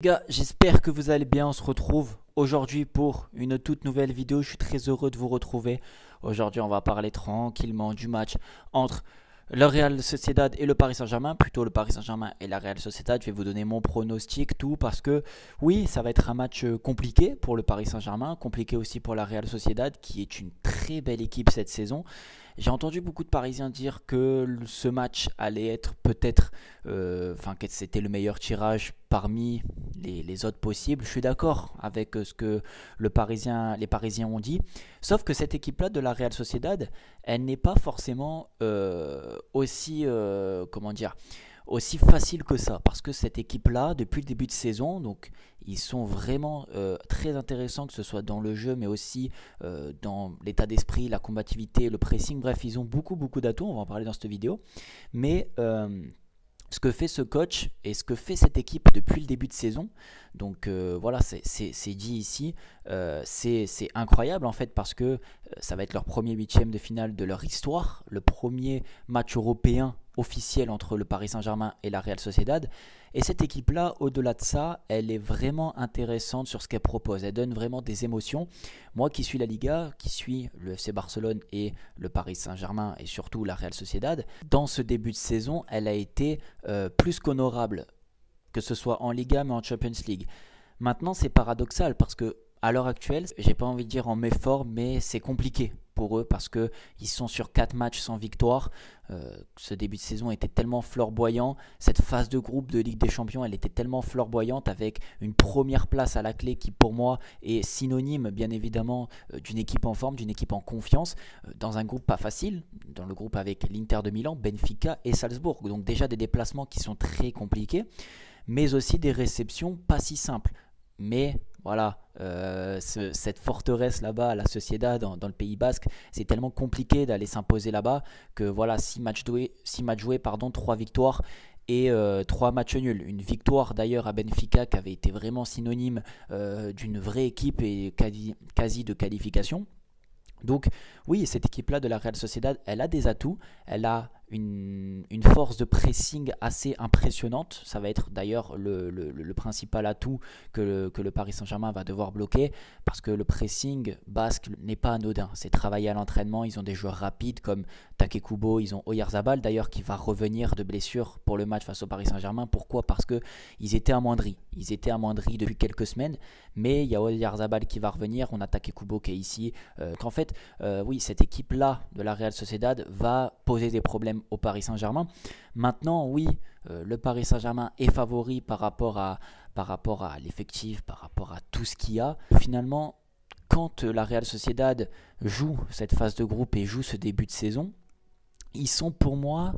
Les gars, j'espère que vous allez bien. On se retrouve aujourd'hui pour une toute nouvelle vidéo. Je suis très heureux de vous retrouver. Aujourd'hui, on va parler tranquillement du match entre le Real Sociedad et le Paris Saint-Germain. Plutôt le Paris Saint-Germain et la Real Sociedad. Je vais vous donner mon pronostic, tout parce que oui, ça va être un match compliqué pour le Paris Saint-Germain, compliqué aussi pour la Real Sociedad, qui est une très belle équipe cette saison. J'ai entendu beaucoup de Parisiens dire que ce match allait être peut-être, que c'était le meilleur tirage parmi les autres possibles. Je suis d'accord avec ce que les Parisiens ont dit. Sauf que cette équipe-là de la Real Sociedad, elle n'est pas forcément aussi facile que ça. Parce que cette équipe-là, depuis le début de saison, donc ils sont vraiment très intéressants, que ce soit dans le jeu, mais aussi dans l'état d'esprit, la combativité, le pressing. Bref, ils ont beaucoup d'atouts, on va en parler dans cette vidéo. Mais ce que fait ce coach et ce que fait cette équipe depuis le début de saison, donc voilà, c'est dit ici, c'est incroyable en fait, parce que ça va être leur premier huitième de finale de leur histoire, le premier match européen officiel entre le Paris Saint-Germain et la Real Sociedad. Et cette équipe-là, au-delà de ça, elle est vraiment intéressante sur ce qu'elle propose. Elle donne vraiment des émotions. Moi qui suis la Liga, qui suis le FC Barcelone et le Paris Saint-Germain et surtout la Real Sociedad, dans ce début de saison, elle a été plus qu'honorable, que ce soit en Liga mais en Champions League. Maintenant, c'est paradoxal parce que à l'heure actuelle, j'ai pas envie de dire en méforme, mais c'est compliqué pour eux parce qu'ils sont sur 4 matchs sans victoire. Ce début de saison était tellement flamboyant. Cette phase de groupe de Ligue des Champions, elle était tellement flamboyante, avec une première place à la clé qui pour moi est synonyme bien évidemment d'une équipe en forme, d'une équipe en confiance, dans un groupe pas facile, dans le groupe avec l'Inter de Milan, Benfica et Salzbourg. Donc déjà des déplacements qui sont très compliqués, mais aussi des réceptions pas si simples. Mais voilà, cette forteresse là-bas, la Sociedad dans le Pays Basque, c'est tellement compliqué d'aller s'imposer là-bas que voilà, 6 matchs joués, 3 victoires et 3 matchs nuls. Une victoire d'ailleurs à Benfica qui avait été vraiment synonyme d'une vraie équipe et quasi de qualification. Donc oui, cette équipe-là de la Real Sociedad, elle a des atouts, elle a une force de pressing assez impressionnante. Ça va être d'ailleurs le principal atout que le Paris Saint-Germain va devoir bloquer, parce que le pressing basque n'est pas anodin. C'est travaillé à l'entraînement, ils ont des joueurs rapides comme Take Kubo, ils ont Oyarzabal d'ailleurs qui va revenir de blessure pour le match face au Paris Saint-Germain. Pourquoi? Parce qu'ils étaient amoindris. Ils étaient amoindris depuis quelques semaines, mais il y a Oyarzabal qui va revenir, on a Take Kubo qui est ici. En fait, oui, cette équipe-là de la Real Sociedad va poser des problèmes au Paris Saint-Germain. Maintenant, oui, le Paris Saint-Germain est favori par rapport à l'effectif, par rapport à tout ce qu'il y a. Finalement, quand la Real Sociedad joue cette phase de groupe et joue ce début de saison, ils sont pour moi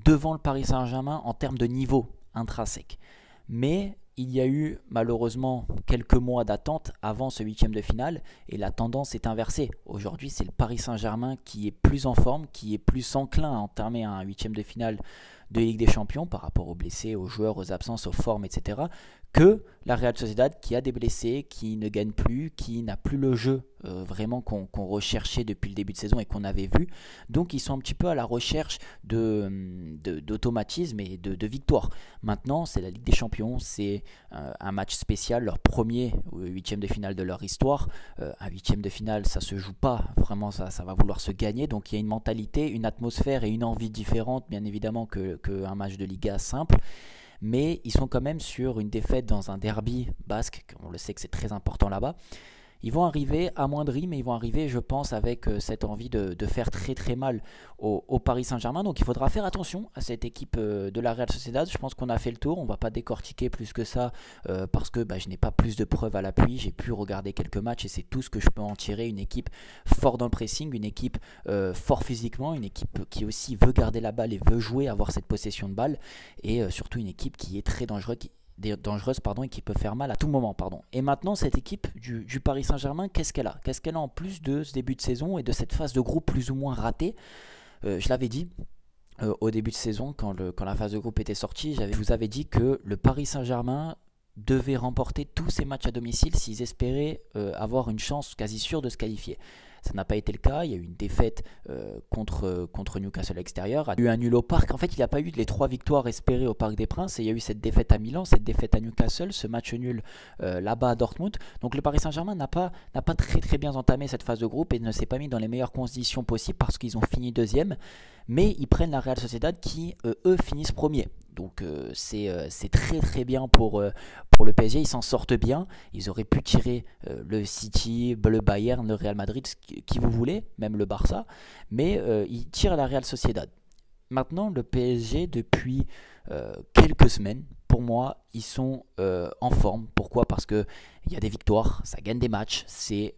devant le Paris Saint-Germain en termes de niveau intrinsèque. Mais il y a eu malheureusement quelques mois d'attente avant ce huitième de finale et la tendance est inversée. Aujourd'hui, c'est le Paris Saint-Germain qui est plus en forme, qui est plus enclin à entamer un huitième de finale de Ligue des Champions par rapport aux blessés, aux joueurs, aux absences, aux formes, etc., que la Real Sociedad qui a des blessés, qui ne gagne plus, qui n'a plus le jeu vraiment qu'on recherchait depuis le début de saison et qu'on avait vu. Donc ils sont un petit peu à la recherche d'automatisme et de victoire. Maintenant, c'est la Ligue des Champions, c'est un match spécial, leur premier huitième de finale de leur histoire. Un huitième de finale, ça se joue pas, vraiment ça va vouloir se gagner. Donc il y a une mentalité, une atmosphère et une envie différente, bien évidemment, qu'un match de Liga simple. Mais ils sont quand même sur une défaite dans un derby basque, on le sait que c'est très important là-bas. Ils vont arriver amoindris, mais ils vont arriver, je pense, avec cette envie de faire très mal au Paris Saint-Germain. Donc il faudra faire attention à cette équipe de la Real Sociedad. Je pense qu'on a fait le tour, on ne va pas décortiquer plus que ça parce que je n'ai pas plus de preuves à l'appui. J'ai pu regarder quelques matchs et c'est tout ce que je peux en tirer. Une équipe forte dans le pressing, une équipe fort physiquement, une équipe qui aussi veut garder la balle et veut jouer, avoir cette possession de balle, et surtout une équipe qui est très dangereuse, et qui peut faire mal à tout moment. Et maintenant, cette équipe du Paris Saint-Germain, qu'est-ce qu'elle a? Qu'est-ce qu'elle a en plus de ce début de saison et de cette phase de groupe plus ou moins ratée? Je l'avais dit au début de saison, quand la phase de groupe était sortie, je vous avais dit que le Paris Saint-Germain devait remporter tous ses matchs à domicile s'ils espéraient avoir une chance quasi sûre de se qualifier. Ça n'a pas été le cas. Il y a eu une défaite contre Newcastle à l'extérieur. Il y a eu un nul au Parc. En fait, il n'y a pas eu les 3 victoires espérées au Parc des Princes. Et il y a eu cette défaite à Milan, cette défaite à Newcastle, ce match nul là-bas à Dortmund. Donc le Paris Saint-Germain n'a pas très très bien entamé cette phase de groupe et ne s'est pas mis dans les meilleures conditions possibles parce qu'ils ont fini deuxième. Mais ils prennent la Real Sociedad qui, eux, finissent premier. Donc c'est très très bien pour le PSG, ils s'en sortent bien. Ils auraient pu tirer le City, le Bayern, le Real Madrid, qui vous voulez, même le Barça. Mais ils tirent la Real Sociedad. Maintenant, le PSG, depuis quelques semaines, pour moi, ils sont en forme. Pourquoi? Parce qu'il y a des victoires, ça gagne des matchs, c'est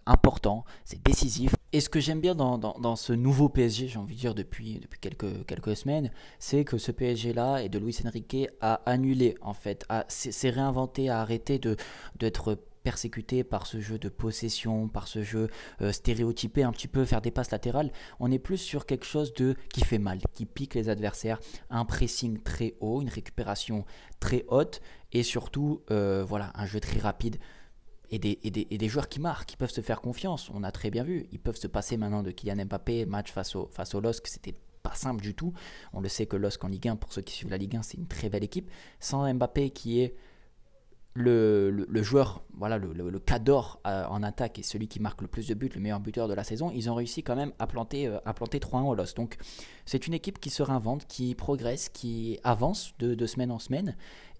important, c'est décisif. Et ce que j'aime bien dans ce nouveau PSG, j'ai envie de dire depuis quelques semaines, c'est que ce PSG-là et de Luis Enrique a annulé, en fait, s'est réinventé, a arrêté d'être persécuté par ce jeu de possession, par ce jeu stéréotypé, un petit peu faire des passes latérales. On est plus sur quelque chose qui fait mal, qui pique les adversaires, un pressing très haut, une récupération très haute et surtout voilà, un jeu très rapide. Et des joueurs qui marquent, qui peuvent se faire confiance. On a très bien vu. Ils peuvent se passer maintenant de Kylian Mbappé, match face au LOSC, c'était pas simple du tout. On le sait que LOSC en Ligue 1, pour ceux qui suivent la Ligue 1, c'est une très belle équipe. Sans Mbappé qui est le joueur, voilà, le cador en attaque et celui qui marque le plus de buts, le meilleur buteur de la saison, ils ont réussi quand même à planter 3-1 au LOSC. Donc c'est une équipe qui se réinvente, qui progresse, qui avance de semaine en semaine.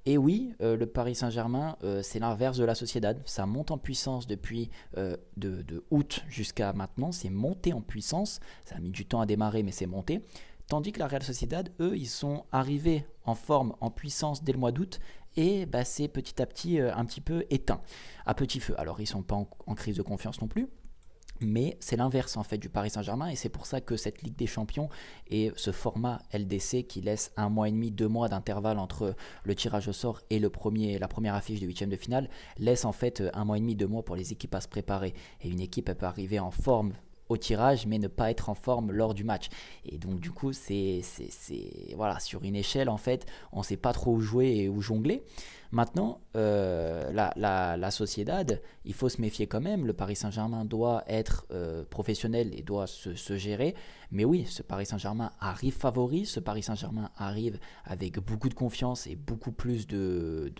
Et oui, le Paris Saint-Germain, c'est l'inverse de la Sociedad. Ça monte en puissance depuis de août jusqu'à maintenant. C'est monté en puissance. Ça a mis du temps à démarrer, mais c'est monté. Tandis que la Real Sociedad, eux, ils sont arrivés en forme, en puissance dès le mois d'août. Et bah, c'est petit à petit un petit peu éteint, à petit feu. Alors, ils ne sont pas en crise de confiance non plus. Mais c'est l'inverse en fait du Paris Saint-Germain et c'est pour ça que cette Ligue des Champions et ce format LDC qui laisse 1 mois et demi, 2 mois d'intervalle entre le tirage au sort et la première affiche du huitième de finale laisse en fait 1 mois et demi, 2 mois pour les équipes à se préparer. Et une équipe elle peut arriver en forme au tirage mais ne pas être en forme lors du match. Et donc du coup c'est voilà, sur une échelle en fait on ne sait pas trop où jouer et où jongler. Maintenant, la Sociedad, il faut se méfier quand même. Le Paris Saint-Germain doit être professionnel et doit se gérer. Mais oui, ce Paris Saint-Germain arrive favori. Ce Paris Saint-Germain arrive avec beaucoup de confiance et beaucoup plus de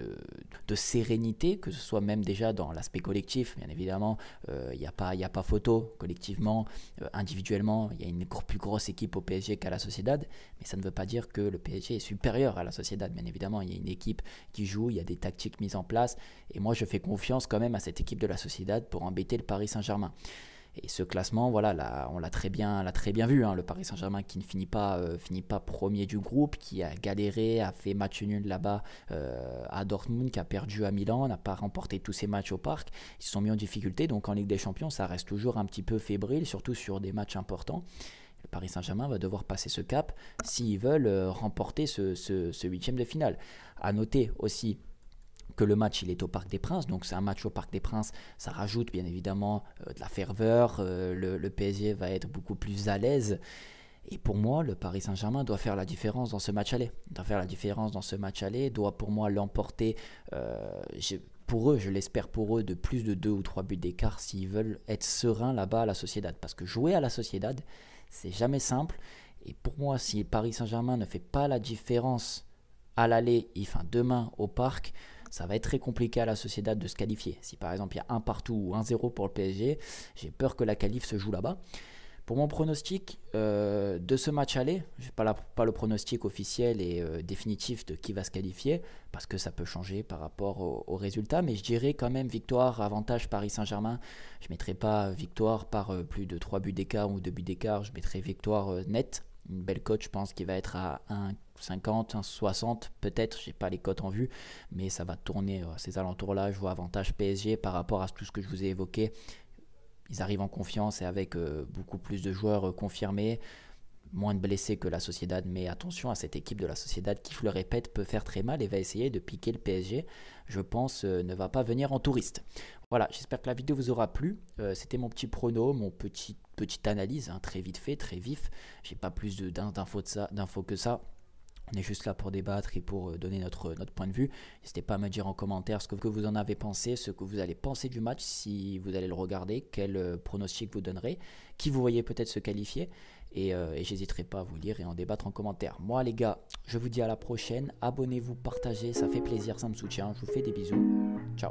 sérénité, que ce soit même déjà dans l'aspect collectif. Bien évidemment, il n'y a pas photo collectivement, individuellement. Il y a une plus grosse équipe au PSG qu'à la Sociedad. Mais ça ne veut pas dire que le PSG est supérieur à la Sociedad. Bien évidemment, il y a une équipe qui joue. Il y a des tactiques mises en place et moi je fais confiance quand même à cette équipe de la Sociedad pour embêter le Paris Saint-Germain. Et ce classement, voilà, là, on l'a très bien vu, hein, le Paris Saint-Germain qui ne finit pas premier du groupe, qui a galéré, a fait match nul là-bas à Dortmund, qui a perdu à Milan, n'a pas remporté tous ses matchs au Parc, ils se sont mis en difficulté, donc en Ligue des Champions ça reste toujours un petit peu fébrile, surtout sur des matchs importants. Le Paris Saint-Germain va devoir passer ce cap s'ils veulent remporter ce huitième de finale. À noter aussi que le match il est au Parc des Princes, donc c'est un match au Parc des Princes, ça rajoute bien évidemment de la ferveur, le PSG va être beaucoup plus à l'aise. Et pour moi, le Paris Saint-Germain doit faire la différence dans ce match aller. Doit pour moi l'emporter, pour eux, je l'espère pour eux, de plus de 2 ou 3 buts d'écart s'ils veulent être sereins là-bas à la Sociedad. Parce que jouer à la Sociedad, c'est jamais simple. Et pour moi, si Paris Saint-Germain ne fait pas la différence à l'aller, enfin demain au Parc, ça va être très compliqué à la Sociedad de se qualifier. Si par exemple il y a 1 partout ou 1-0 pour le PSG, j'ai peur que la qualif se joue là-bas. Pour mon pronostic de ce match aller, je n'ai pas le pronostic officiel et définitif de qui va se qualifier, parce que ça peut changer par rapport au résultat, mais je dirais quand même victoire, avantage Paris Saint-Germain. Je ne mettrai pas victoire par plus de 3 buts d'écart ou 2 buts d'écart, je mettrai victoire nette. Une belle cote, je pense, qui va être à 1,50, 1,60 peut-être, je n'ai pas les cotes en vue, mais ça va tourner à ces alentours-là. Je vois avantage PSG par rapport à tout ce que je vous ai évoqué. Ils arrivent en confiance et avec beaucoup plus de joueurs confirmés, moins de blessés que la Sociedad, mais attention à cette équipe de la Sociedad qui, je le répète, peut faire très mal et va essayer de piquer le PSG. Je pense ne va pas venir en touriste. Voilà, j'espère que la vidéo vous aura plu. C'était mon petit prono, mon petite analyse, hein, très vite fait, très vif. J'ai pas plus d'infos que ça. On est juste là pour débattre et pour donner notre point de vue. N'hésitez pas à me dire en commentaire ce que vous en avez pensé, ce que vous allez penser du match si vous allez le regarder, quel pronostic vous donnerez, qui vous voyez peut-être se qualifier. Et j'hésiterai pas à vous lire et en débattre en commentaire. Moi les gars, je vous dis à la prochaine. Abonnez-vous, partagez, ça fait plaisir, ça me soutient. Je vous fais des bisous. Ciao.